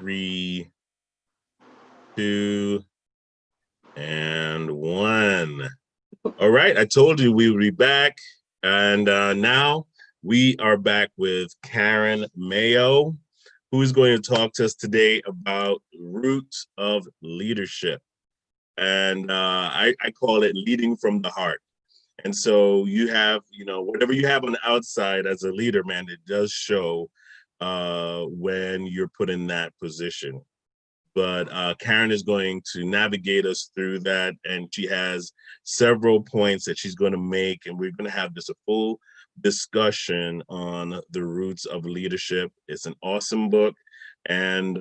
3, 2, and 1. All right, I told you we would be back, and now we are back with Karen Mayo, who is going to talk to us today about roots of leadership. And I call it leading from the heart. And so you have, whatever you have on the outside as a leader, man, it does show when you're put in that position. But Karen is going to navigate us through that, and she has several points that she's going to make, and we're going to have just a full discussion on the roots of leadership. It's an awesome book, and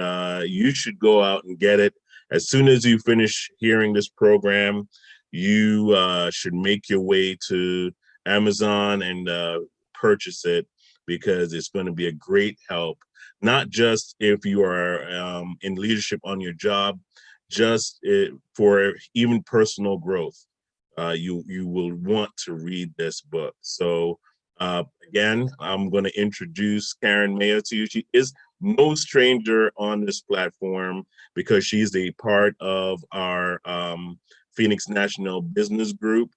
you should go out and get it. As soon as you finish hearing this program, you should make your way to Amazon and purchase it, because it's going to be a great help, not just if you are in leadership on your job, just for even personal growth. You will want to read this book. So again, I'm going to introduce Karen Mayo to you. She is no stranger on this platform because she's a part of our Phoenix National Business Group.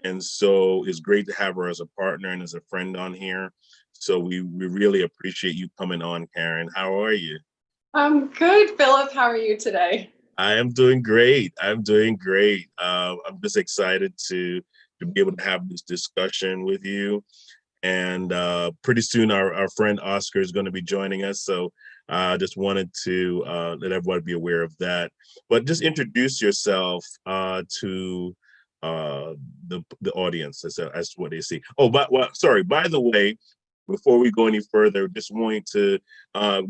And so it's great to have her as a partner and as a friend on here. So we really appreciate you coming on, Karen. How are you? I'm good, Philip. How are you today? I am doing great. I'm just excited to be able to have this discussion with you. And pretty soon our friend Oscar is going to be joining us. So I just wanted to let everybody be aware of that. But just introduce yourself to the audience as what they see. Oh, but sorry, by the way, before we go any further, just wanting to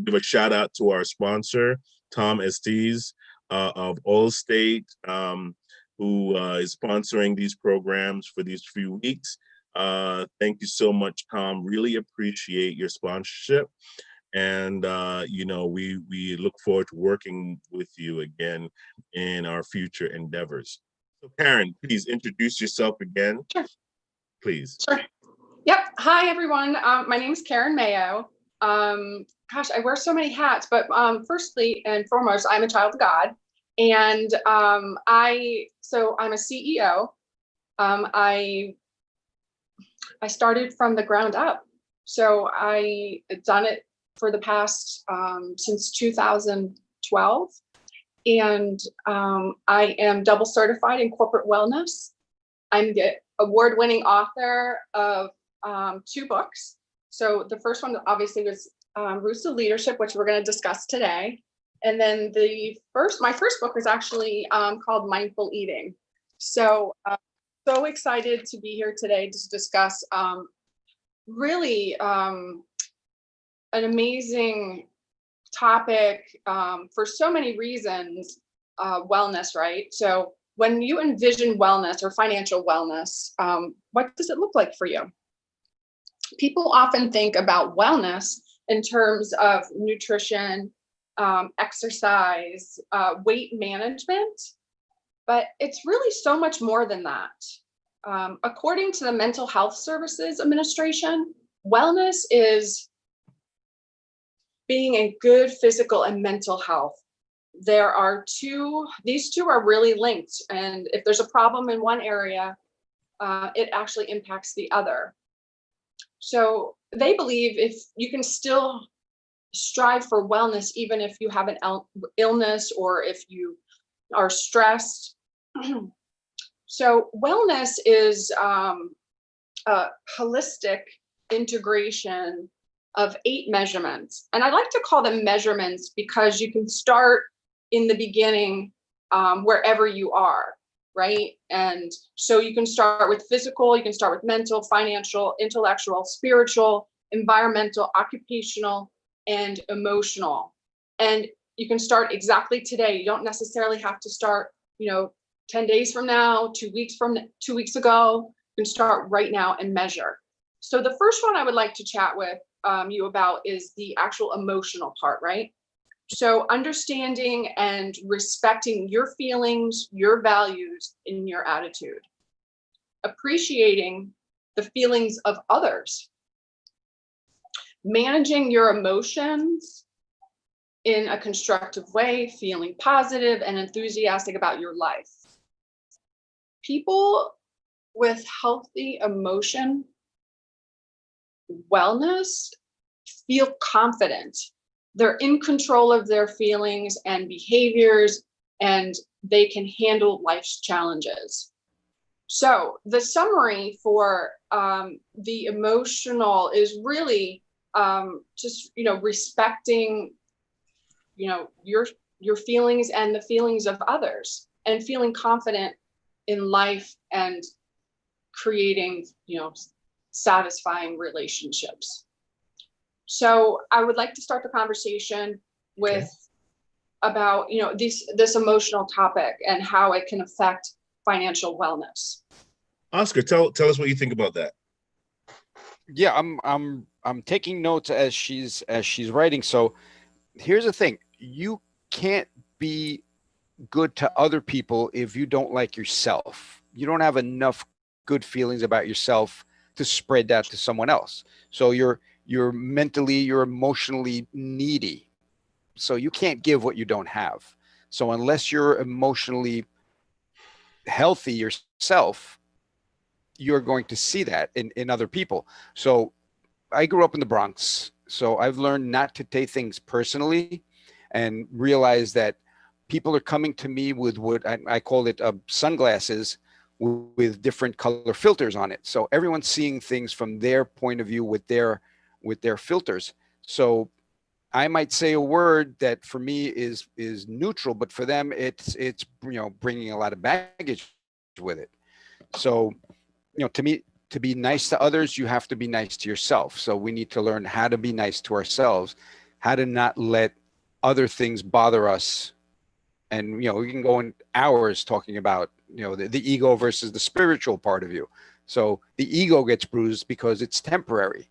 give a shout out to our sponsor, Tom Estes of Allstate, who is sponsoring these programs for these few weeks. Thank you so much, Tom. Really appreciate your sponsorship. And, we look forward to working with you again in our future endeavors. So Karen, please introduce yourself again. Sure. Please. Sure. Yep. Hi, everyone. My name is Karen Mayo. Gosh, I wear so many hats, but firstly and foremost, I'm a child of God. And I'm a CEO. I started from the ground up. So I done it for the past, since 2012. And I am double certified in corporate wellness. I'm the award-winning author of 2 books. So the first one obviously was Roots of Leadership, which we're going to discuss today. And then my first book was actually called Mindful Eating. So so excited to be here today to discuss really an amazing topic for so many reasons, wellness, right? So when you envision wellness or financial wellness, what does it look like for you? People often think about wellness in terms of nutrition, exercise, weight management, but it's really so much more than that. According to the Mental Health Services Administration, wellness is being in good physical and mental health. These two are really linked. And if there's a problem in one area, it actually impacts the other. So they believe if you can still strive for wellness, even if you have an illness or if you are stressed. So wellness is a holistic integration of 8 measurements. And I like to call them measurements because you can start in the beginning wherever you are, right? And so you can start with physical, you can start with mental, financial, intellectual, spiritual, environmental, occupational, and emotional. And you can start exactly today. You don't necessarily have to start, 10 days from now, 2 weeks ago. You can start right now and measure. So the first one I would like to chat with you about is the actual emotional part, right? So understanding and respecting your feelings, your values, and your attitude. Appreciating the feelings of others. Managing your emotions in a constructive way, feeling positive and enthusiastic about your life. People with healthy emotion wellness feel confident. They're in control of their feelings and behaviors, and they can handle life's challenges. So the summary for the emotional is really just respecting your feelings and the feelings of others, and feeling confident in life and creating satisfying relationships. So I would like to start the conversation with about this emotional topic and how it can affect financial wellness. Oscar, tell us what you think about that. Yeah, I'm taking notes as she's writing. So here's the thing: you can't be good to other people if you don't like yourself. You don't have enough good feelings about yourself to spread that to someone else. So you're mentally, you're emotionally needy. So you can't give what you don't have. So unless you're emotionally healthy yourself, you're going to see that in other people. So I grew up in the Bronx, so I've learned not to take things personally and realize that people are coming to me with what I call it sunglasses with different color filters on it. So everyone's seeing things from their point of view with their filters. So I might say a word that for me is neutral, but for them it's bringing a lot of baggage with it. So to me, to be nice to others, you have to be nice to yourself. So we need to learn how to be nice to ourselves, how to not let other things bother us. And we can go in hours talking about the ego versus the spiritual part of you. So the ego gets bruised because it's temporary.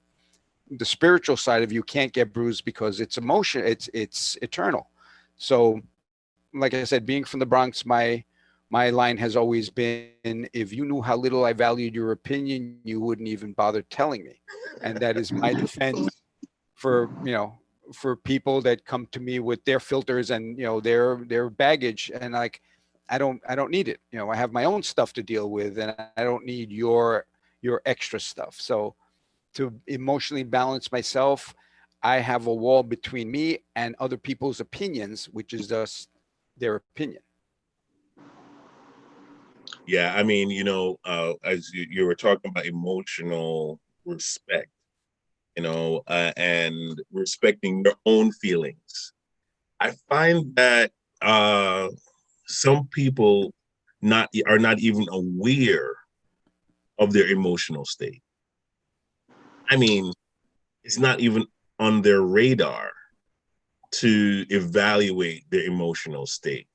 The spiritual side of you can't get bruised because it's emotion. It's eternal. So, like I said, being from the Bronx, my line has always been, if you knew how little I valued your opinion, you wouldn't even bother telling me. And that is my defense for for people that come to me with their filters and their baggage, and like I don't need it. I have my own stuff to deal with, and I don't need your extra stuff. So to emotionally balance myself, I have a wall between me and other people's opinions, which is just their opinion. Yeah, I mean, as you were talking about emotional respect, and respecting your own feelings. I find that some people are not even aware of their emotional state. I mean, it's not even on their radar to evaluate their emotional state.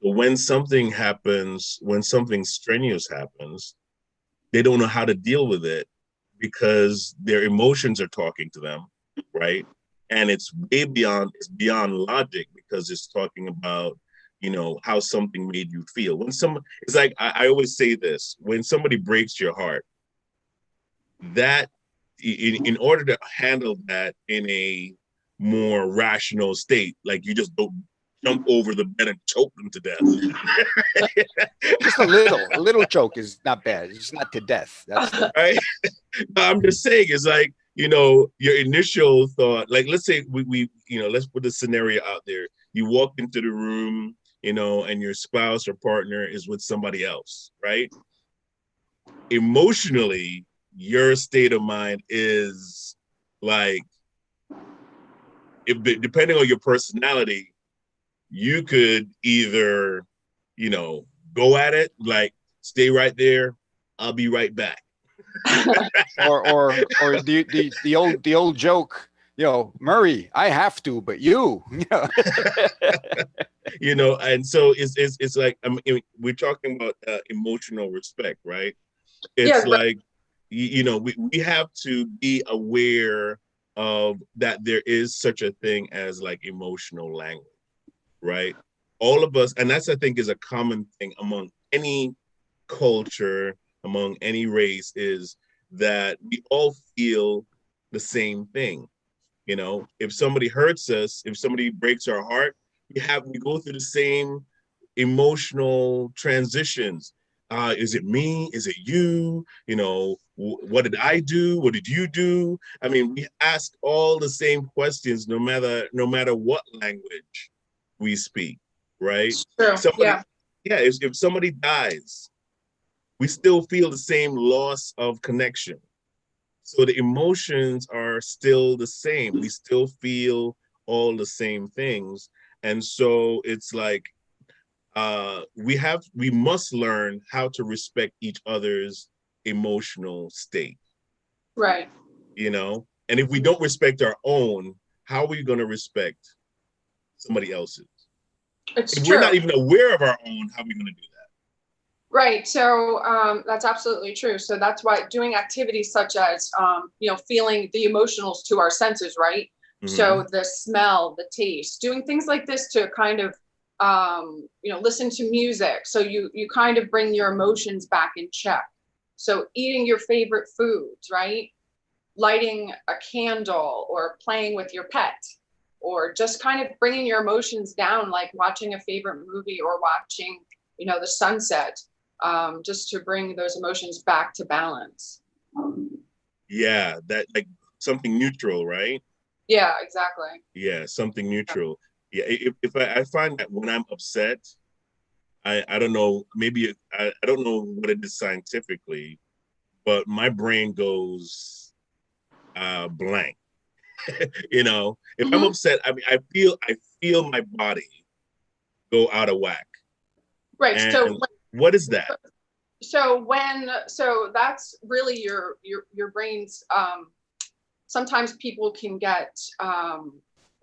So when something happens, when something strenuous happens, they don't know how to deal with it because their emotions are talking to them, right? And it's beyond logic because it's talking about, how something made you feel. It's like, I always say this, when somebody breaks your heart, that in order to handle that in a more rational state, like you just don't jump over the bed and choke them to death. Just a little choke is not bad. It's not to death. That's right. I'm just saying, it's like, your initial thought, like, let's say we let's put the scenario out there. You walk into the room, and your spouse or partner is with somebody else, right? Emotionally, your state of mind is like, depending on your personality, you could either, go at it, like, stay right there, I'll be right back. or the old joke, Murray, I have to, but you. And so it's like, I mean, we're talking about emotional respect, right? It's like, we have to be aware of that there is such a thing as like emotional language, right? All of us, and that's, I think, is a common thing among any culture, among any race, is that we all feel the same thing. You know, if somebody hurts us, if somebody breaks our heart, we go through the same emotional transitions. Is it me? Is it you? You know, what did I do? What did you do? I mean, we ask all the same questions, no matter what language we speak, right? True. Somebody, Yeah. yeah, if somebody dies, we still feel the same loss of connection. So the emotions are still the same. We still feel all the same things. And so it's like we must learn how to respect each other's emotional state, Right. you know? And if we don't respect our own, how are we going to respect somebody else's? It's If we're true. not even aware of our own, how are we going to do that? Right. So that's absolutely true. So that's why doing activities such as, feeling the emotionals to our senses, right? Mm-hmm. So the smell, the taste, doing things like this to kind of, listen to music. So you kind of bring your emotions back in check. So eating your favorite foods, right? Lighting a candle or playing with your pet, or just kind of bringing your emotions down, like watching a favorite movie or watching, the sunset, just to bring those emotions back to balance. Yeah, that like something neutral, right? Yeah, exactly. Yeah, something neutral. Yeah, if I find that when I'm upset, I don't know, maybe I don't know what it is scientifically, but my brain goes blank. You know, if I'm Hmm. upset, I mean, I feel my body go out of whack. Right. And what is that? So that's really your brain's, sometimes people can get,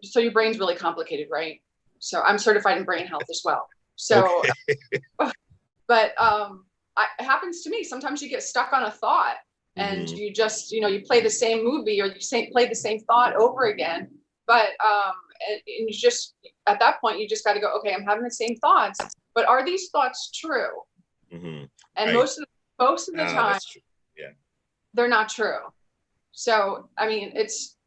so your brain's really complicated, right? So I'm certified in brain health as well. So, Okay. but it happens to me. Sometimes you get stuck on a thought and Hmm. you just, you play the same movie or play the same thought over again. But and you just, at that point, you just got to go, okay, I'm having the same thoughts, but are these thoughts true? Hmm. And Right. most of the time, That's true. Yeah. they're not true. So, I mean,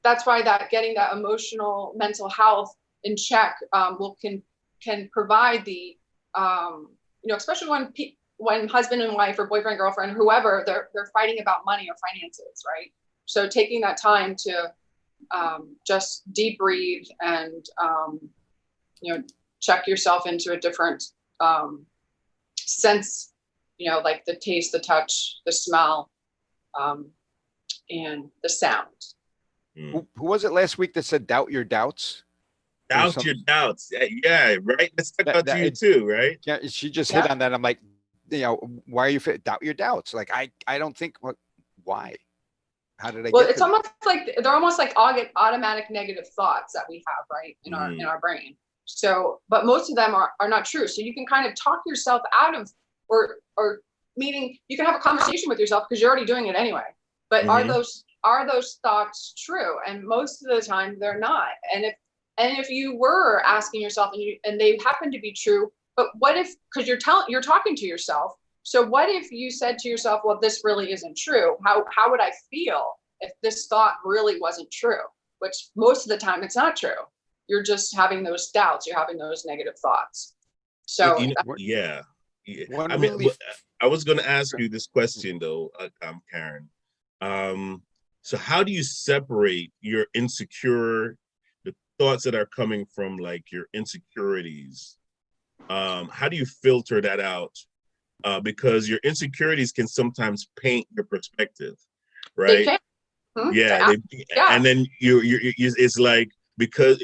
that's why that getting that emotional mental health in check, can provide the, especially when husband and wife or boyfriend girlfriend, whoever, they're fighting about money or finances, right? So taking that time to, just deep breathe and, check yourself into a different, sense, like the taste, the touch, the smell, um, and the sound. Mm. Who was it last week that said doubt your doubts? There was Doubt some your doubts. Yeah, yeah, right. That stuck that out to that you it, too, right? yeah, she just hit Yeah. on that. I'm like, why are you doubt your doubts? Like I don't think why? How did I Well, get it's to almost like they're almost like automatic negative thoughts that we have, right, in our Mm. brain. So, but most of them are not true. So you can kind of talk yourself out of, or meaning you can have a conversation with yourself because you're already doing it anyway. But Hmm. are those thoughts true? And most of the time they're not. And if you were asking yourself and they happen to be true, but what if, because you're talking to yourself, so what if you said to yourself, well, this really isn't true? How would I feel if this thought really wasn't true? Which most of the time it's not true. You're just having those doubts, you're having those negative thoughts. So what Yeah. Yeah. one I mean, really I was going to ask you this question though, Karen. Um, so how do you separate the thoughts that are coming from like your insecurities? How do you filter that out? Because your insecurities can sometimes paint your perspective, they right? can. Yeah, Yeah. and then it's like because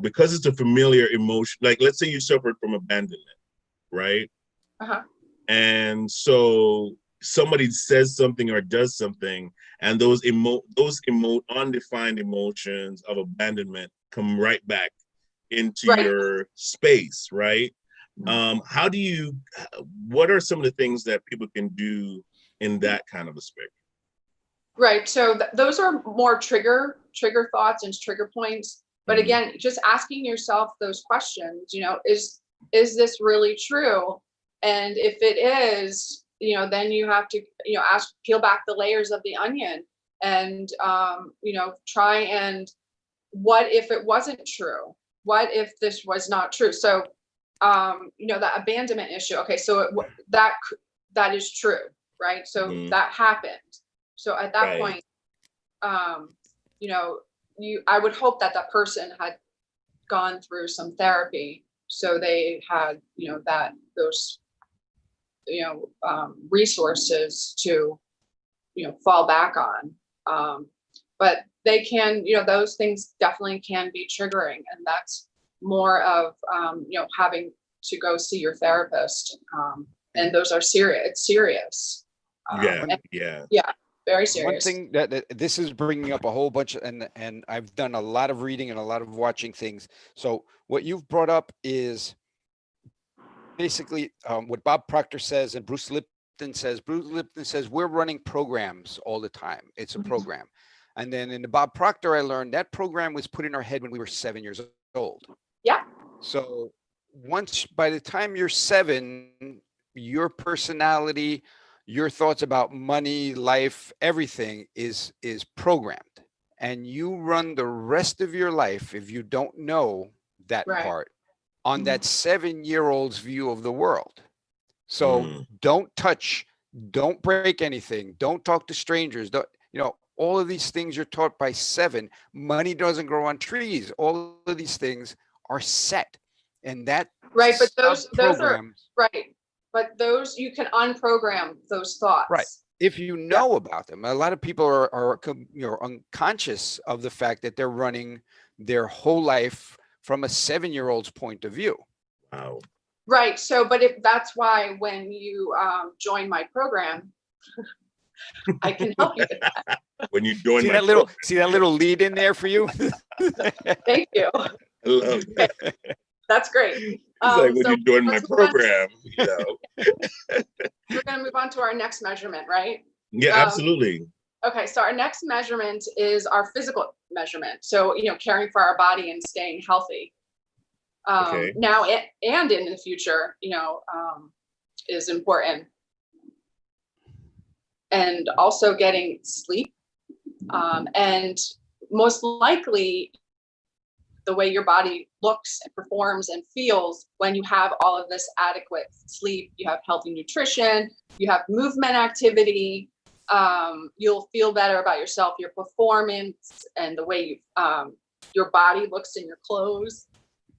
because it's a familiar emotion. Like let's say you suffered from abandonment, right? Uh-huh. And so somebody says something or does something, and those undefined emotions of abandonment come right back into Right. your space, right? How do you? What are some of the things that people can do in that kind of a spectrum? Right. So those are more trigger thoughts and trigger points. But Mm-hmm. again, just asking yourself those questions, is this really true? And if it is, then you have to, peel back the layers of the onion and try and, what if it wasn't true? What if this was not true? So that abandonment issue. Okay, so that is true, right? So that happened. So at that point, I would hope that that person had gone through some therapy, so they had those resources to fall back on. But they can, those things definitely can be triggering, and that's more of having to go see your therapist. And those are serious. It's serious. Yeah, very serious. One thing that this is bringing up a whole bunch, and I've done a lot of reading and a lot of watching things. So what you've brought up is basically what Bob Proctor says and Bruce Lipton says. Bruce Lipton says we're running programs all the time. It's a program. And then in the Bob Proctor, I learned that program was put in our head when we were 7 years old. Yeah. So by the time you're 7, your personality, your thoughts about money, life, everything is programmed. And you run the rest of your life, if you don't know that part, on that 7-year-old's view of the world. So don't touch, don't break anything, don't talk to strangers, all of these things you're taught by 7. Money doesn't grow on trees. All of these things are set. And that but those are right. But those, you can unprogram those thoughts. Right. If you know about them. A lot of people are unconscious of the fact that they're running their whole life from a 7-year-old's point of view. Wow. Right. So, but if that's why when you join my program, I can help you with that. When you join see that little lead in there for you? Thank you. I love that. That's great. Like when you join my program, We're going to move on to our next measurement, right? Yeah, absolutely. Okay, so our next measurement is our physical measurement. So, caring for our body and staying healthy. Now and in the future, is important. And also getting sleep. And most likely, the way your body looks and performs and feels when you have all of this adequate sleep, you have healthy nutrition, you have movement activity, you'll feel better about yourself, your performance, and the way your body looks in your clothes.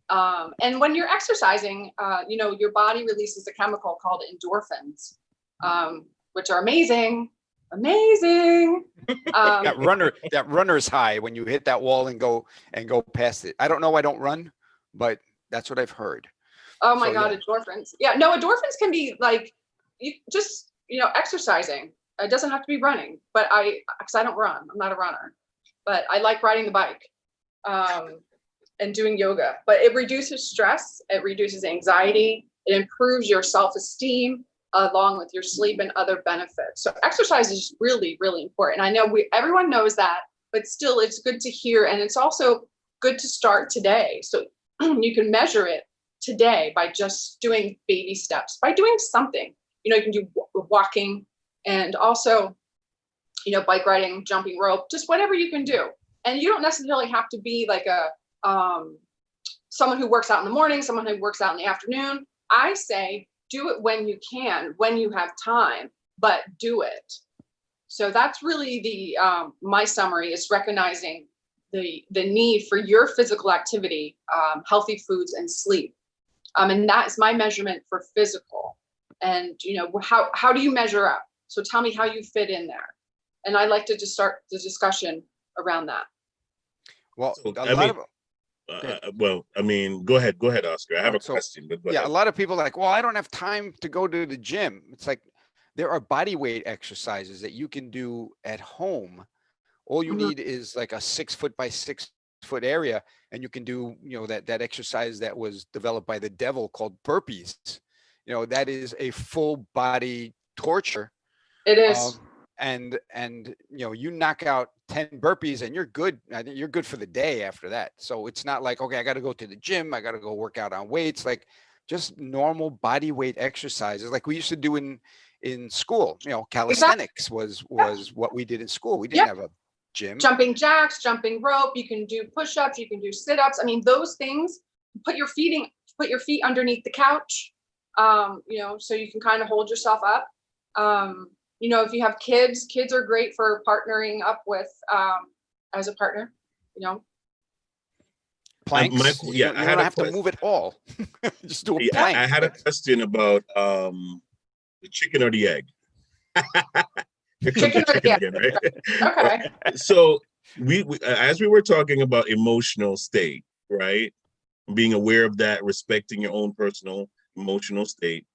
And when you're exercising, your body releases a chemical called endorphins, which are amazing. That runner's high when you hit that wall and go past it. I don't know. I don't run, but that's what I've heard. Oh my God, endorphins. Yeah, no, endorphins can be like exercising. It doesn't have to be running, but because I don't run, I'm not a runner, but I like riding the bike and doing yoga. But it reduces stress, it reduces anxiety, it improves your self-esteem, along with your sleep and other benefits. So exercise is really, really important. I know everyone knows that, but still it's good to hear. And it's also good to start today. So you can measure it today by just doing baby steps, by doing something. You can do walking and also, bike riding, jumping rope, just whatever you can do. And you don't necessarily have to be like someone who works out in the morning, someone who works out in the afternoon. I say, do it when you can, when you have time, but do it. So that's really the my summary is recognizing the need for your physical activity, healthy foods, and sleep. And that is my measurement for physical. And how do you measure up? So tell me how you fit in there. And I'd like to just start the discussion around that. Well, go ahead, Oscar. I have a question. But a lot of people are like, well, I don't have time to go to the gym. It's like there are body weight exercises that you can do at home. All you need is like a 6 foot by 6 foot area, and you can do that exercise that was developed by the devil called burpees. That is a full body torture. It is. And you knock out 10 burpees and you're good. I think you're good for the day after that. So it's not like, okay, I got to go to the gym, I got to go work out on weights, like just normal body weight exercises like we used to do in in school. You know, calisthenics was what we did in school. We didn't have a gym. Jumping jacks, jumping rope. You can do push-ups. You can do sit-ups. I mean, those things. Put your feet underneath the couch. You know, so you can kind of hold yourself up. You know, if you have kids are great for partnering up with as a partner. You know. Planks. You don't have to move at all. Just do a plank. I had a question about the chicken or the egg. Chicken or the egg, again, right? Okay. So we as we were talking about emotional state, right? Being aware of that, respecting your own personal emotional state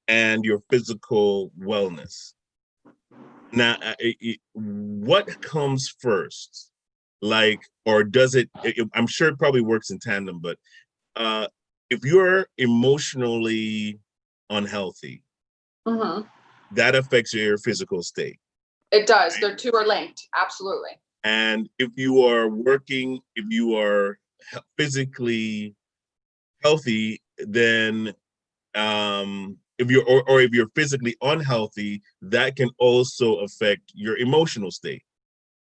and your physical wellness. Now, what comes first? Like, or does it, I'm sure it probably works in tandem, but if you're emotionally unhealthy, that affects your physical state. It does. Right? The two are linked. Absolutely. And if you are physically healthy, then if you're physically unhealthy, that can also affect your emotional state.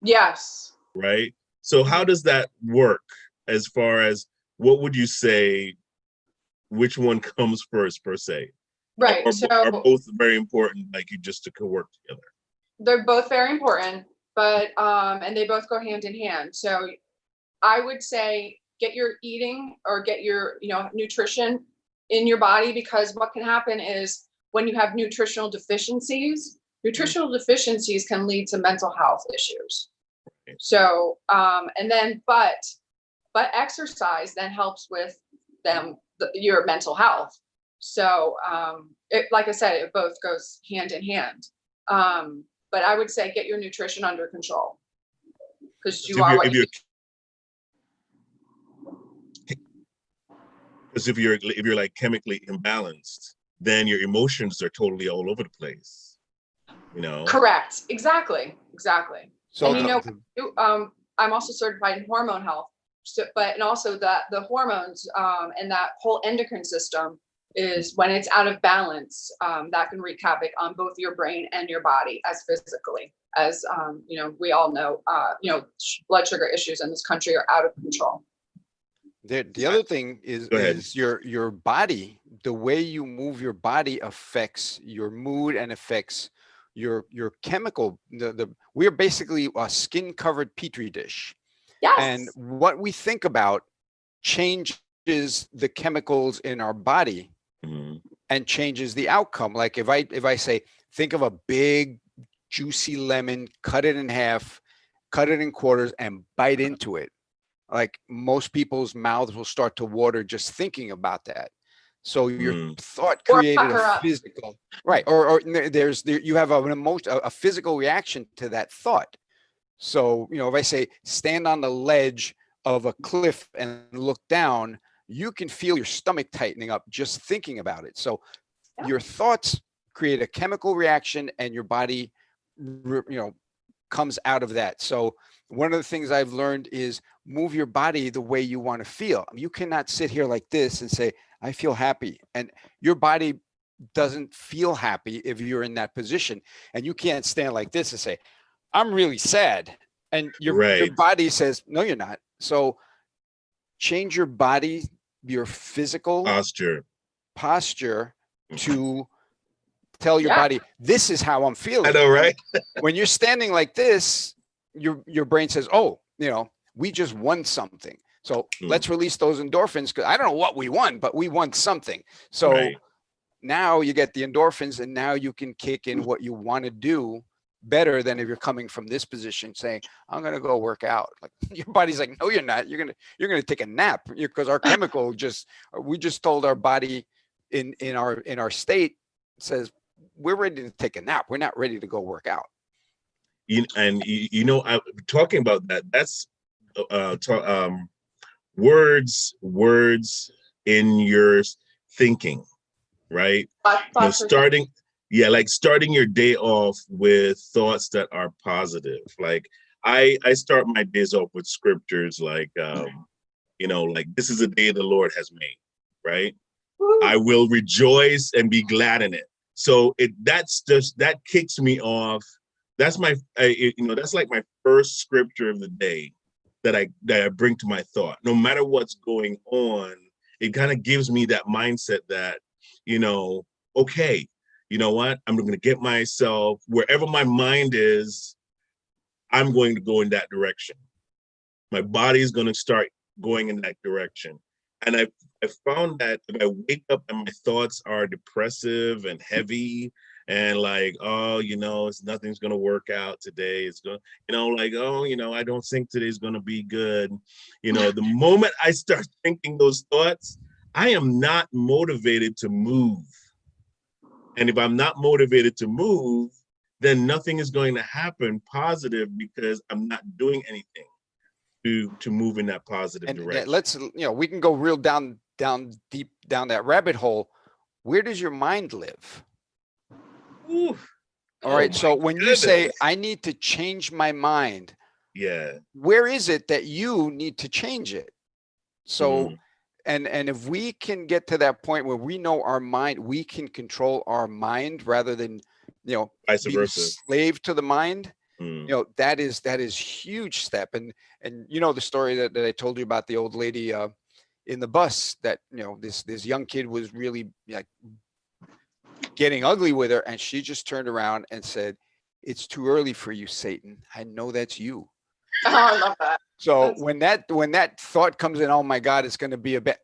Yes. Right. So how does that work as far as what would you say, which one comes first per se? Right. Are both very important, like you just to work together? They're both very important, but and they both go hand in hand. So I would say get your eating or get your, you know, nutrition in your body, because what can happen is when you have nutritional deficiencies can lead to mental health issues. So, and then, but exercise then helps with your mental health. So, like I said, it both goes hand in hand. But I would say get your nutrition under control, because if you're like chemically imbalanced, then your emotions are totally all over the place. You know. Correct. Exactly. So, and you know, I'm also certified in hormone health. So, and also the hormones and that whole endocrine system is, when it's out of balance, that can wreak havoc on both your brain and your body as physically. As you know, we all know, you know, blood sugar issues in this country are out of control. The other thing is your body. The way you move your body affects your mood and affects your chemical. We're basically a skin covered petri dish. Yes. And what we think about changes the chemicals in our body and changes the outcome. Like if I say, think of a big juicy lemon, cut it in half, cut it in quarters and bite into it. Like most people's mouths will start to water just thinking about that. So your thought created a physical, right? Or you have an emotion, a physical reaction to that thought. So, you know, if I say stand on the ledge of a cliff and look down, you can feel your stomach tightening up just thinking about it. So your thoughts create a chemical reaction and your body, you know, comes out of that. So one of the things I've learned is move your body the way you want to feel. You cannot sit here like this and say, I feel happy. And your body doesn't feel happy if you're in that position. And you can't stand like this and say, I'm really sad. And your body says, no, you're not. So change your body, your physical posture to tell your body, this is how I'm feeling. I know, right? When you're standing like this, your brain says, oh, you know, we just won something. So let's release those endorphins, because I don't know what we won, but we won something. So now you get the endorphins, and now you can kick in what you want to do better than if you're coming from this position saying, I'm going to go work out. Like your body's like, no, you're not. You're going to take a nap, because our chemical we just told our body in our state says, we're ready to take a nap. We're not ready to go work out. You know, I'm talking about that. That's words in your thinking, right? You know, starting your day off with thoughts that are positive. Like I start my days off with scriptures like, you know, like this is a day the Lord has made, right? I will rejoice and be glad in it. So that kicks me off. That's that's like my first scripture of the day that I bring to my thought. No matter what's going on, it kind of gives me that mindset that, okay, you know what? I'm going to get myself wherever my mind is, I'm going to go in that direction. My body is going to start going in that direction. And I found that if I wake up and my thoughts are depressive and heavy and like, oh, nothing's going to work out today. It's going, like, oh, I don't think today's going to be good. The moment I start thinking those thoughts, I am not motivated to move. And if I'm not motivated to move, then nothing is going to happen positive because I'm not doing anything to move in that positive direction. Let's, we can go real down deep down that rabbit hole. Where does your mind live? Ooh. All right. So when you say I need to change my mind, yeah, where is it that you need to change it? So, and if we can get to that point where we know our mind, we can control our mind rather than, vice being versa, slave to the mind. That is huge step. And the story that I told you about the old lady in the bus that, this young kid was really like getting ugly with her. And she just turned around and said, "It's too early for you, Satan. I know that's you." Oh, I love that. So when that thought comes in, oh my God, it's going to be a bit.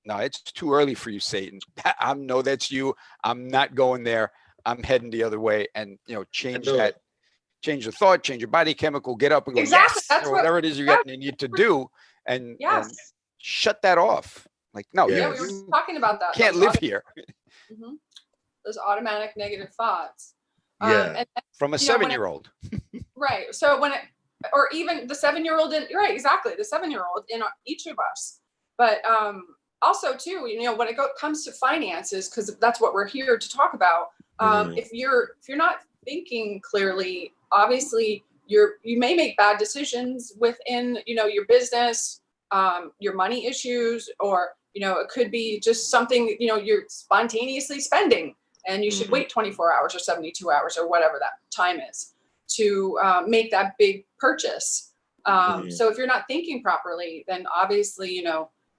No, it's too early for you, Satan. I know that's you. I'm not going there. I'm heading the other way. And, change that. Change the thought, change your body chemical, get up and go, exactly. yes, That's or whatever it is you need to do, and shut that off. Like, no, we were talking about that. Can't live here. Those automatic negative thoughts. Yeah. From a 7-year-old. Right. So or even the 7-year-old right, exactly. The 7-year-old in each of us. But also too, when it comes to finances, because that's what we're here to talk about. If you're not thinking clearly, obviously you may make bad decisions within, your business, your money issues, or, it could be just something, you're spontaneously spending and you should wait 24 hours or 72 hours or whatever that time is to make that big purchase. So if you're not thinking properly, then obviously,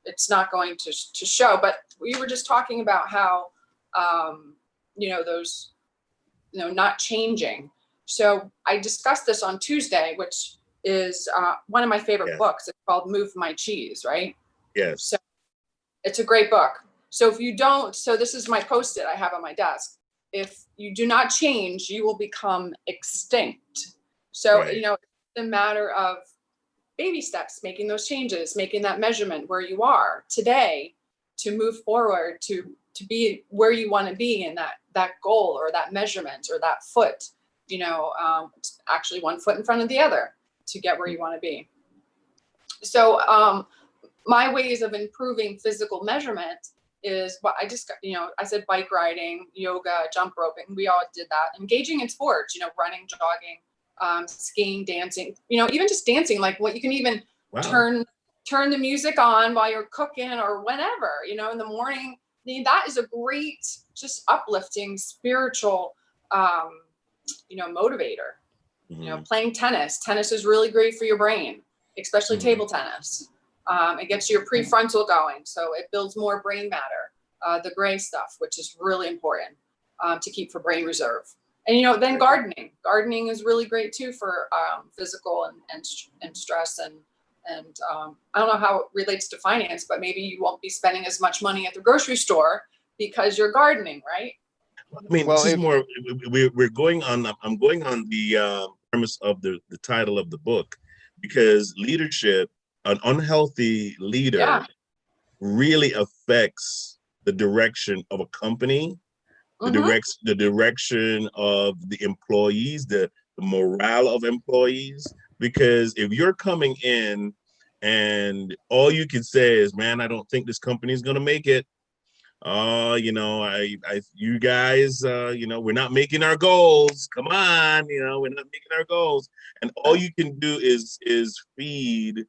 it's not going to show. But we were just talking about how, those, not changing. So I discussed this on Tuesday, which is one of my favorite books. It's called Move My Cheese, right? Yes. So it's a great book. So if you don't, so this is my Post-it I have on my desk. If you do not change, you will become extinct. So, it's a matter of baby steps, making those changes, making that measurement where you are today to move forward, to be where you want to be in that goal or that measurement or that foot, actually one foot in front of the other to get where you want to be. So my ways of improving physical measurement is what I just, I said bike riding, yoga, jump roping. We all did that. Engaging in sports, running, jogging, skiing, dancing, even just dancing, like what you can even turn the music on while you're cooking or whenever, in the morning. That is a great, just uplifting, spiritual, motivator. Playing tennis. Tennis is really great for your brain, especially table tennis. It gets your prefrontal going, so it builds more brain matter, the gray stuff, which is really important to keep for brain reserve. And then gardening. Gardening is really great too for physical and stress and I don't know how it relates to finance, but maybe you won't be spending as much money at the grocery store because you're gardening, right? I mean, this is more. We're going on. I'm going on the premise of the title of the book, because leadership, an unhealthy leader, really affects the direction of a company, the direction of the employees, the morale of employees. Because if you're coming in and all you can say is, "Man, I don't think this company is going to make it. You guys, we're not making our goals. Come on, we're not making our goals." And all you can do is feed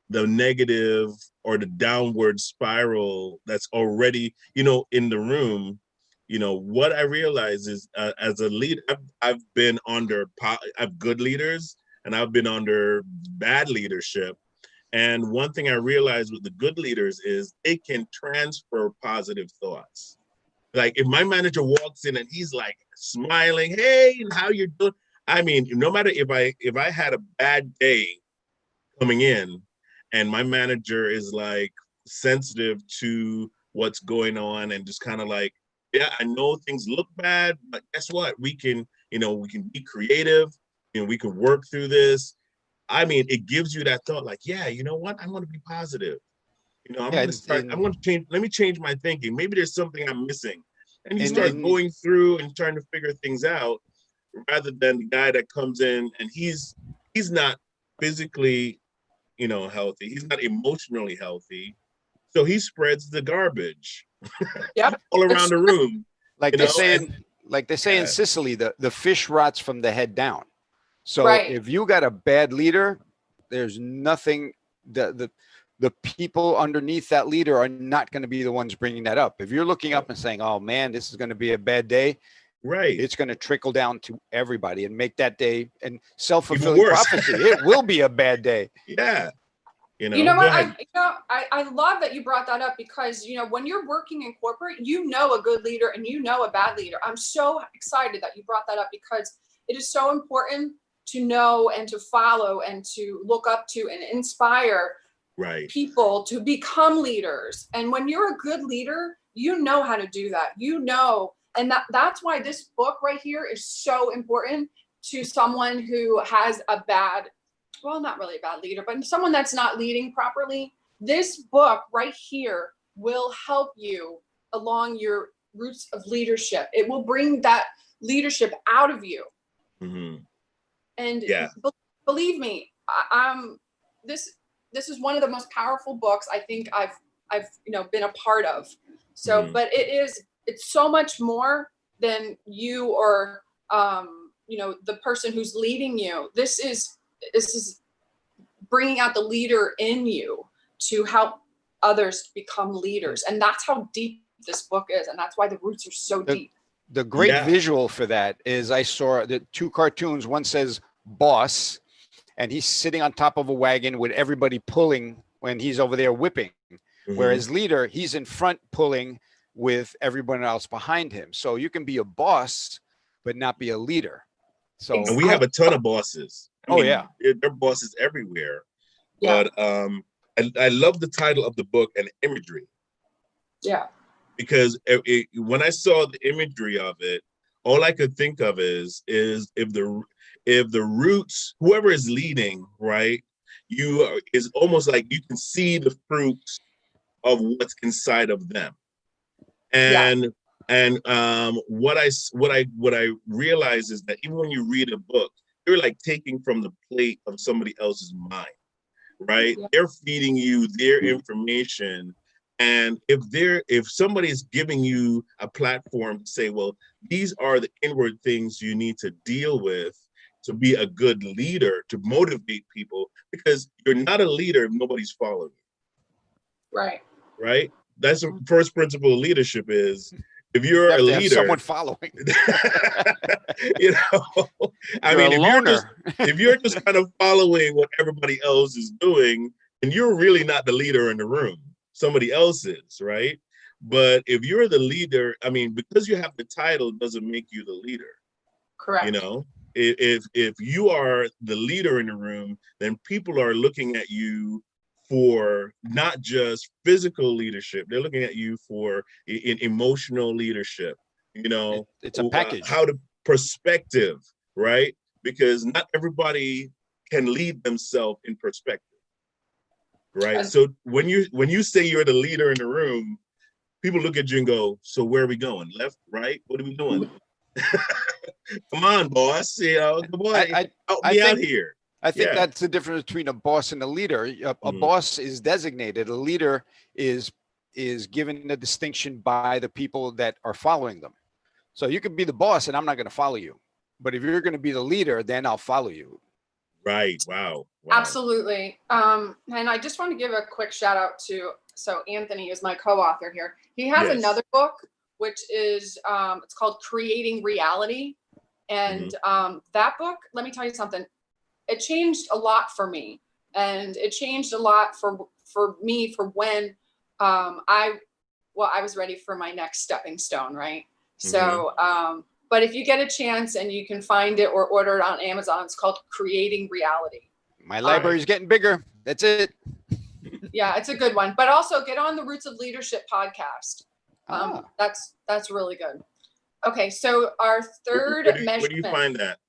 the negative or the downward spiral that's already, in the room. what I realize is as a leader, I've been under I've good leaders and I've been under bad leadership. And one thing I realized with the good leaders is they can transfer positive thoughts. Like if my manager walks in and he's like smiling, hey, and how you doing? I mean, no matter if I had a bad day coming in and my manager is like sensitive to what's going on and just kind of like, yeah, I know things look bad, but guess what? We can be creative and we can work through this. I mean, it gives you that thought like, yeah, you know what? I'm going to be positive. I'm Yeah, going to start, I'm going to change, let me change my thinking. Maybe there's something I'm missing. And you start and going through and trying to figure things out rather than the guy that comes in and he's not physically, healthy. He's not emotionally healthy. So he spreads the garbage Yep. all around the room. like they say in Sicily, the fish rots from the head down. So Right. if you got a bad leader, there's nothing, the people underneath that leader are not going to be the ones bringing that up. If you're looking up and saying, oh man, this is going to be a bad day, right, it's going to trickle down to everybody and make that day and self-fulfilling prophecy. It will be a bad day. Yeah. You know what? I love that you brought that up because, when you're working in corporate, a good leader and a bad leader. I'm so excited that you brought that up because it is so important to know and to follow and to look up to and inspire people to become leaders. And when you're a good leader, you know how to do that, and that's why this book right here is so important to someone who has not really a bad leader, but someone that's not leading properly. This book right here will help you along your roots of leadership. It will bring that leadership out of you. Mm-hmm. And believe me, this is one of the most powerful books I think I've been a part of. So, but it's so much more than you or the person who's leading you. This is bringing out the leader in you to help others become leaders, and that's how deep this book is, and that's why the roots are so deep. The great visual for that is I saw the two cartoons. One says boss, and he's sitting on top of a wagon with everybody pulling when he's over there whipping. Mm-hmm. Whereas leader, he's in front pulling with everyone else behind him. So you can be a boss, but not be a leader. So and we have a ton of bosses. I mean, yeah. There are bosses everywhere. Yeah. But I love the title of the book and imagery. Yeah. Because when I saw the imagery of it, all I could think of is if the roots, whoever is leading, right, is almost like you can see the fruits of what's inside of them. And what I realize is that even when you read a book, you're like taking from the plate of somebody else's mind, right? Yeah. They're feeding you their information. And if somebody's giving you a platform to say, well, these are the inward things you need to deal with to be a good leader, to motivate people, because you're not a leader if nobody's following you. Right. Right? That's the first principle of leadership is if you're a leader, have someone following. I mean, if you're just kind of following what everybody else is doing, and you're really not the leader in the room. Somebody else is, right? But if you're the leader, I mean, because you have the title doesn't make you the leader. Correct. If you are the leader in the room, then people are looking at you for not just physical leadership. They're looking at you for emotional leadership. It's a package. How to perspective, right? Because not everybody can lead themselves in perspective. Right. So when you say you're the leader in the room, people look at you and go, so where are we going? Left, right? What are we doing? Come on, boss. Come on. Help me out here. I think that's the difference between a boss and a leader. A boss is designated. A leader is given the distinction by the people that are following them. So you can be the boss and I'm not going to follow you. But if you're going to be the leader, then I'll follow you. Right. Wow. Absolutely. And I just want to give a quick shout out to, Anthony is my co-author here. He has another book which is it's called Creating Reality. And that book, let me tell you something, it changed a lot for me. And it changed a lot for me for when I was ready for my next stepping stone, right? So, but if you get a chance and you can find it or order it on Amazon, it's called Creating Reality. My library's getting bigger. That's it. Yeah, it's a good one. But also get on the Roots of Leadership podcast. That's really good. Okay, so our third measurement. Where do you find that?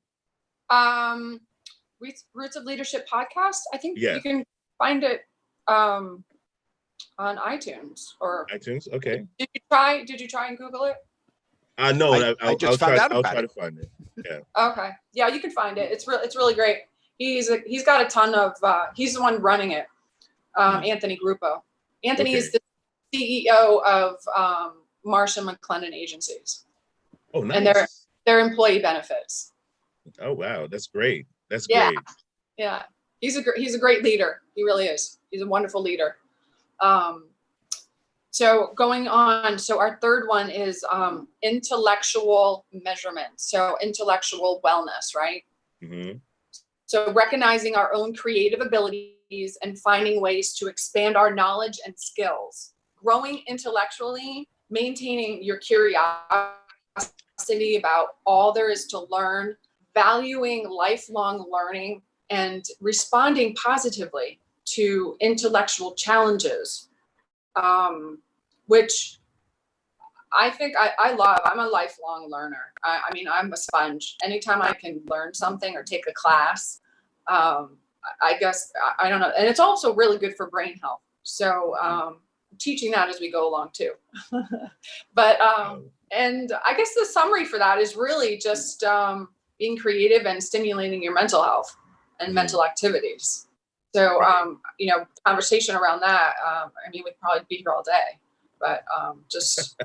Roots of Leadership podcast. I think Yeah. you can find it on iTunes or iTunes. Okay. Did you try and Google it? No, I just found out I'll about try it. to find it. Yeah. Okay. Yeah, you can find it. It's really great. He's got a ton of he's the one running it. Anthony Gruppo. Anthony is the CEO of Marsh & McLennan Agencies. Oh, nice. And their employee benefits. Oh, wow. That's great. That's great. Yeah. He's a great leader. He really is. He's a wonderful leader. So going on, so our third one is intellectual measurement. So intellectual wellness, right? So recognizing our own creative abilities and finding ways to expand our knowledge and skills. Growing intellectually, maintaining your curiosity about all there is to learn, valuing lifelong learning, and responding positively to intellectual challenges, which I think I love. I'm a lifelong learner. I mean, I'm a sponge. Anytime I can learn something or take a class, I guess, I don't know. And it's also really good for brain health. So teaching that as we go along too. But, and I guess the summary for that is really just being creative and stimulating your mental health and mental activities. So, conversation around that, I mean, we'd probably be here all day, but just,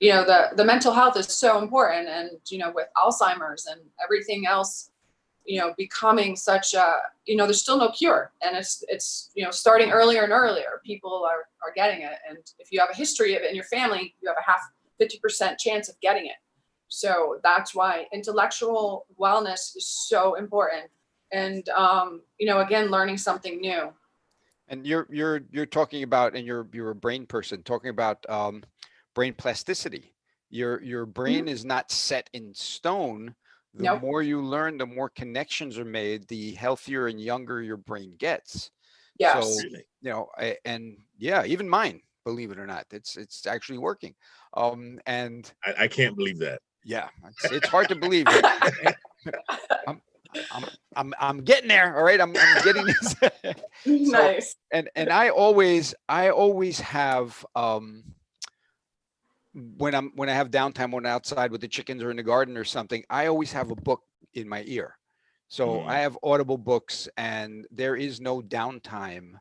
the mental health is so important. And, with Alzheimer's and everything else, becoming such a, there's still no cure. And it's starting earlier and earlier. People are getting it. And if you have a history of it in your family, you have a 50% chance of getting it. So that's why intellectual wellness is so important. And, again, learning something new. And you're talking about, and you're a brain person, talking about brain plasticity. Your brain is not set in stone. The more you learn, the more connections are made, the healthier and younger your brain gets. Yes. So, and yeah, even mine, believe it or not, it's actually working. And I can't believe that. Yeah, it's hard to believe. I'm getting there. All right. I'm getting this. Nice. And I always have, when I have downtime, when I'm outside with the chickens or in the garden or something, I always have a book in my ear. So I have Audible books, and there is no downtime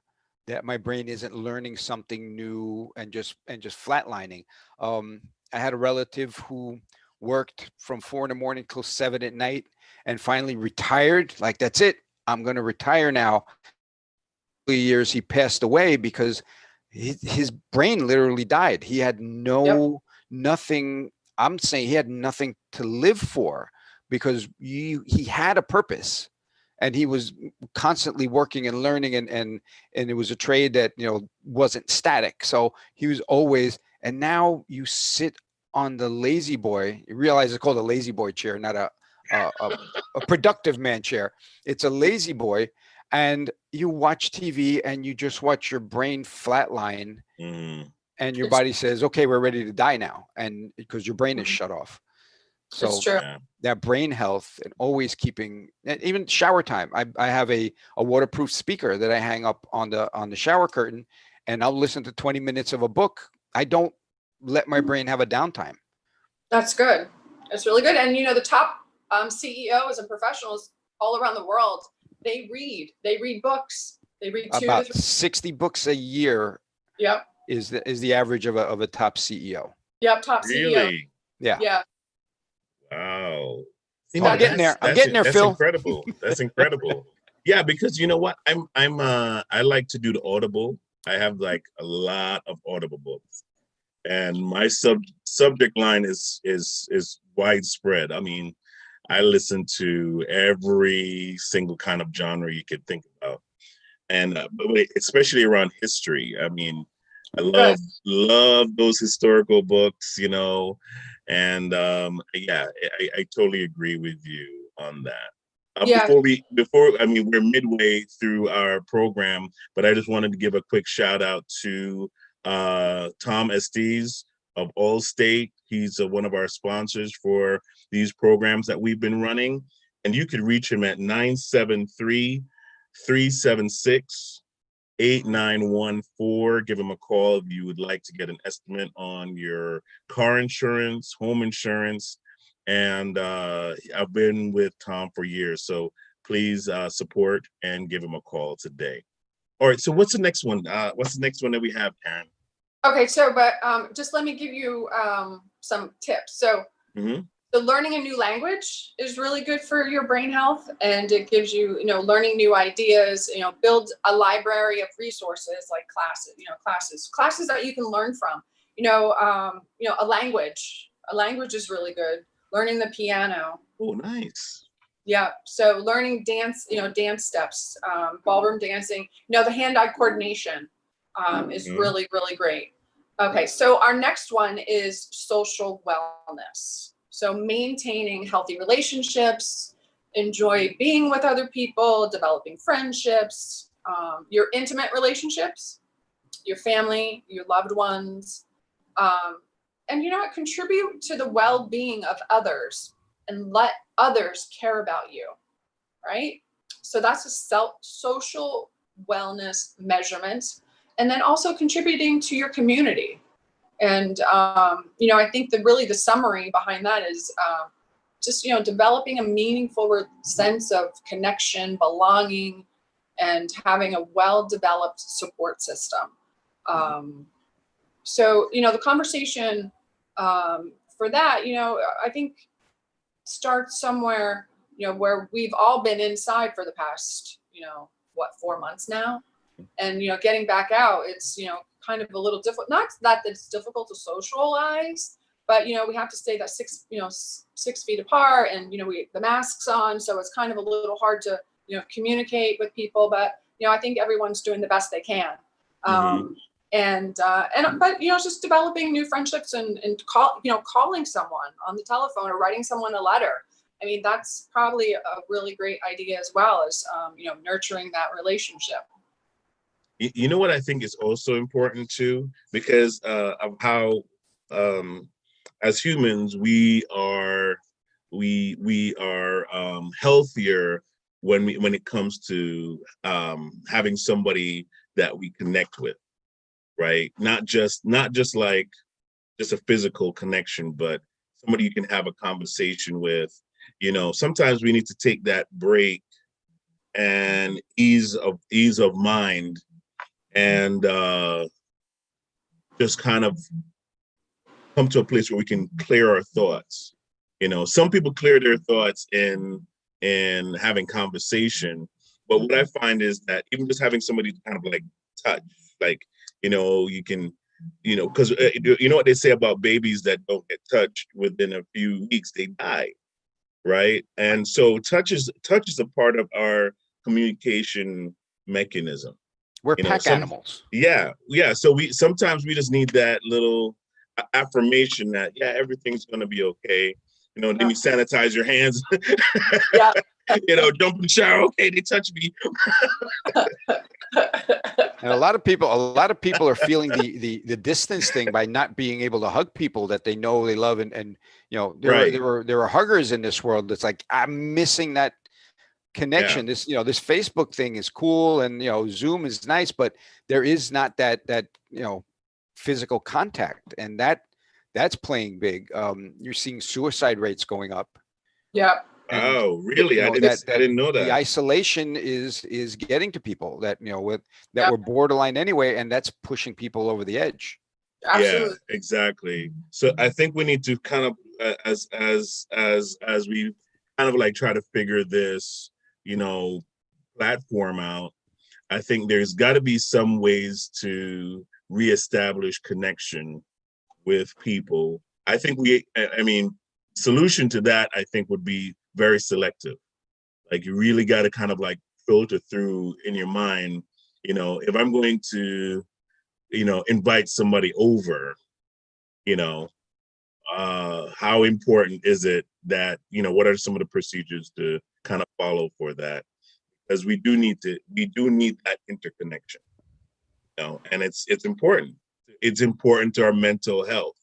that my brain isn't learning something new and just flatlining. I had a relative who worked from 4 a.m. till 7 p.m. and finally retired. Like, that's it. I'm going to retire now. Years he passed away because his brain literally died. He had nothing. I'm saying he had nothing to live for, because he had a purpose, and he was constantly working and learning, and it was a trade that wasn't static. So he was always. And now you sit on the lazy boy. You realize it's called a lazy boy chair, not a productive man chair. It's a lazy boy. And you watch TV and you just watch your brain flatline, and your body says, okay, we're ready to die now. And because your brain is shut off. So it's true. That brain health, and always keeping, even shower time. I have a waterproof speaker that I hang up on the shower curtain, and I'll listen to 20 minutes of a book. I don't let my brain have a downtime. That's good. That's really good. And the top CEOs and professionals all around the world, they read books. They read about 60 books a year. Yep. Is the average of a top CEO. Yep. Top CEO. Really? Yeah. Yeah. Wow. I'm getting there. I'm getting there, Phil. Incredible. That's incredible. Yeah, because you know what? I like to do the Audible. I have like a lot of Audible books. and my subject line is widespread. I mean, I listen to every single kind of genre you could think about, and especially around history. I mean, I Good. love those historical books, and yeah, I totally agree with you on that. Yeah. I mean, we're midway through our program, but I just wanted to give a quick shout out to Tom Estes of Allstate. He's one of our sponsors for these programs that we've been running. And you could reach him at 973-376-8914. Give him a call if you would like to get an estimate on your car insurance, home insurance. And I've been with Tom for years, so please support and give him a call today. All right, so what's the next one? What's the next one that we have, Karen? Okay, so but just let me give you some tips. So so learning a new language is really good for your brain health, and it gives you, learning new ideas, build a library of resources like classes that you can learn from. A language is really good. Learning the piano. Oh, nice. Yeah. So learning dance, dance steps, ballroom dancing, the hand-eye coordination is really, really great. Okay. So our next one is social wellness. So maintaining healthy relationships, enjoy being with other people, developing friendships, your intimate relationships, your family, your loved ones, and contribute to the well-being of others and let others care about you, right? So that's a social wellness measurement. And then also contributing to your community. And, I think the summary behind that is just, developing a meaningful sense of connection, belonging, and having a well-developed support system. So, the conversation for that, I think starts somewhere, where we've all been inside for the past, 4 months now. And, getting back out, it's, kind of a little difficult. Not that it's difficult to socialize, but, we have to stay that 6 feet apart, and, the masks on. So it's kind of a little hard to, communicate with people. But, I think everyone's doing the best they can. But just developing new friendships and calling someone on the telephone or writing someone a letter. I mean, that's probably a really great idea as well as nurturing that relationship. You know what I think is also important too, because of how as humans we are healthier when it comes to having somebody that we connect with. Right, not just like just a physical connection, but somebody you can have a conversation with. Sometimes we need to take that break and ease of mind, and just kind of come to a place where we can clear our thoughts. Some people clear their thoughts in having conversation, but what I find is that even just having somebody to kind of like touch, like, you can, because you know what they say about babies that don't get touched within a few weeks, they die, right? And so touch is a part of our communication mechanism. We're pack animals. Yeah. So sometimes we just need that little affirmation that everything's gonna be okay. Then you sanitize your hands. Yeah. Jump in the shower. Okay, they touch me. And a lot of people are feeling the distance thing by not being able to hug people that they know they love, and there are huggers in this world. That's like, I'm missing that connection. This this Facebook thing is cool, and Zoom is nice, but there is not that physical contact, and that's playing big. You're seeing suicide rates going up. Yeah. Oh, really? I didn't know that. The isolation is getting to people that were borderline anyway, and that's pushing people over the edge. Absolutely. Yeah, exactly. So I think we need to kind of as we kind of like try to figure this platform out. I think there's got to be some ways to reestablish connection with people. I think I mean, solution to that, I think, would be very selective. Like, you really got to kind of like filter through in your mind, if I'm going to, invite somebody over, you know, how important is it that, what are some of the procedures to kind of follow for that? Because we do need that interconnection, and it's important. It's important to our mental health.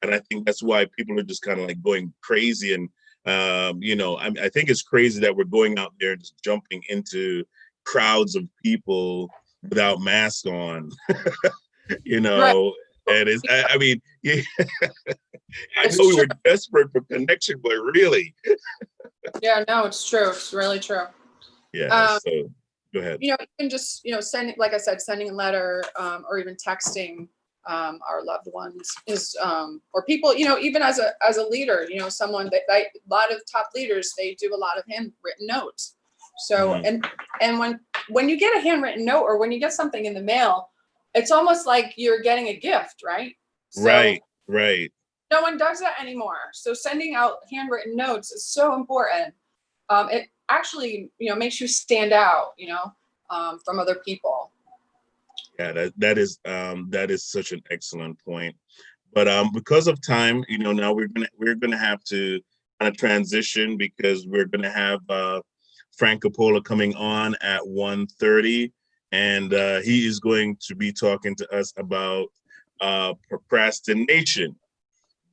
And I think that's why people are just kind of like going crazy. And, I think it's crazy that we're going out there just jumping into crowds of people without masks on, Right. and I mean, yeah, I It's know we true. were desperate for connection, but really, Yeah, no, it's true. It's really true. yeah. So go ahead. Even just, sending, like I said, sending a letter, or even texting, our loved ones is, or people, even as a leader, someone that a lot of top leaders, they do a lot of handwritten notes. So, and when you get a handwritten note, or when you get something in the mail, it's almost like you're getting a gift, right? So Right. no one does that anymore. So sending out handwritten notes is so important. It actually, makes you stand out, from other people. Yeah, that is such an excellent point. But because of time, now we're gonna have to kind of transition, because we're gonna have Frank Coppola coming on at 1:30, and he is going to be talking to us about procrastination.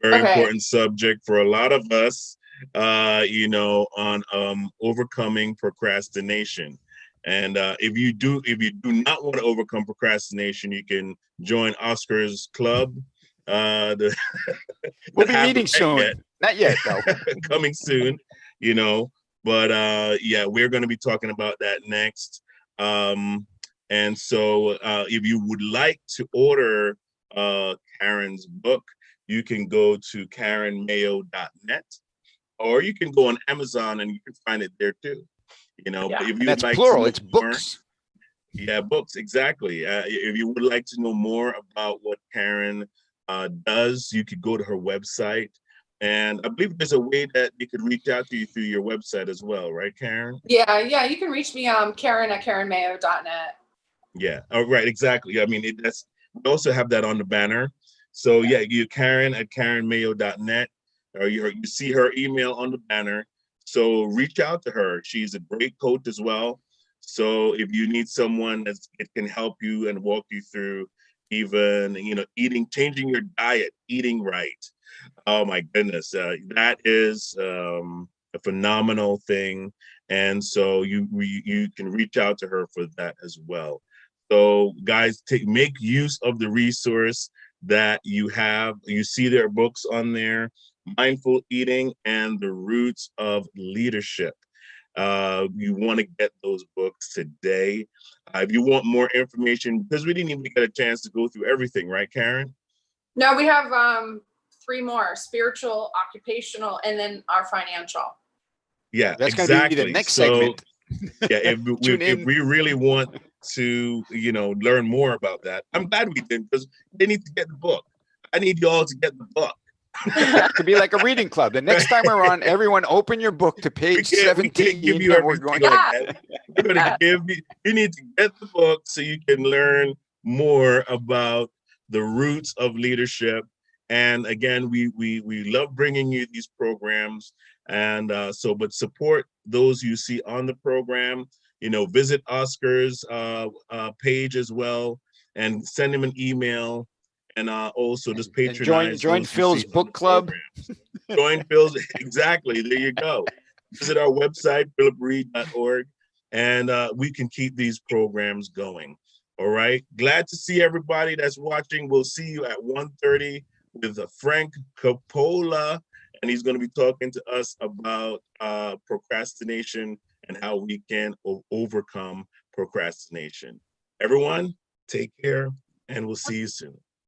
Very Okay. important subject for a lot of us, on overcoming procrastination. And if you do not want to overcome procrastination, you can join Oscar's club. The We'll be meeting soon. Not yet, though. Coming soon, you know. But yeah, we're going to be talking about that next. And so if you would like to order Karen's book, you can go to karenmayo.net, or you can go on Amazon and you can find it there too. Yeah. But if And you that's like plural. to know It's more, books. yeah, books, exactly. If you would like to know more about what Karen does, you could go to her website. And I believe there's a way that they could reach out to you through your website as well, right, Karen? Yeah, you can reach me, Karen at karenmayo.net. Yeah. Oh, right. Exactly. I mean, that's we also have that on the banner. So yeah, you Karen at karenmayo.net, or you see her email on the banner. So reach out to her. She's a great coach as well. So if you need someone that can help you and walk you through even changing your diet, eating right. Oh my goodness, that is a phenomenal thing. And so you can reach out to her for that as well. So guys, make use of the resource that you have. You see their books on there, Mindful Eating and the Roots of Leadership. You want to get those books today. If you want more information, because we didn't even get a chance to go through everything, right, Karen? No, we have 3 more: spiritual, occupational, and then our financial. Yeah, That's going to be the next segment. Yeah, Tune if in. we really want to, learn more about that, I'm glad we did, because they need to get the book. I need you all to get the book. It could be like a reading club. The next time we're on, everyone open your book to page 17. We can't give you and we're everything going like that. We're going to give you need to get the book so you can learn more about the roots of leadership. And again, we love bringing you these programs. And but support those you see on the program. Visit Oscar's page as well, and send him an email. And also just patronize. Join Phil's book club. Join Phil's, exactly. There you go. Visit our website, philipreed.org, and we can keep these programs going. All right. Glad to see everybody that's watching. We'll see you at 1:30 with Frank Coppola, and he's going to be talking to us about procrastination and how we can overcome procrastination. Everyone, take care, and we'll see you soon.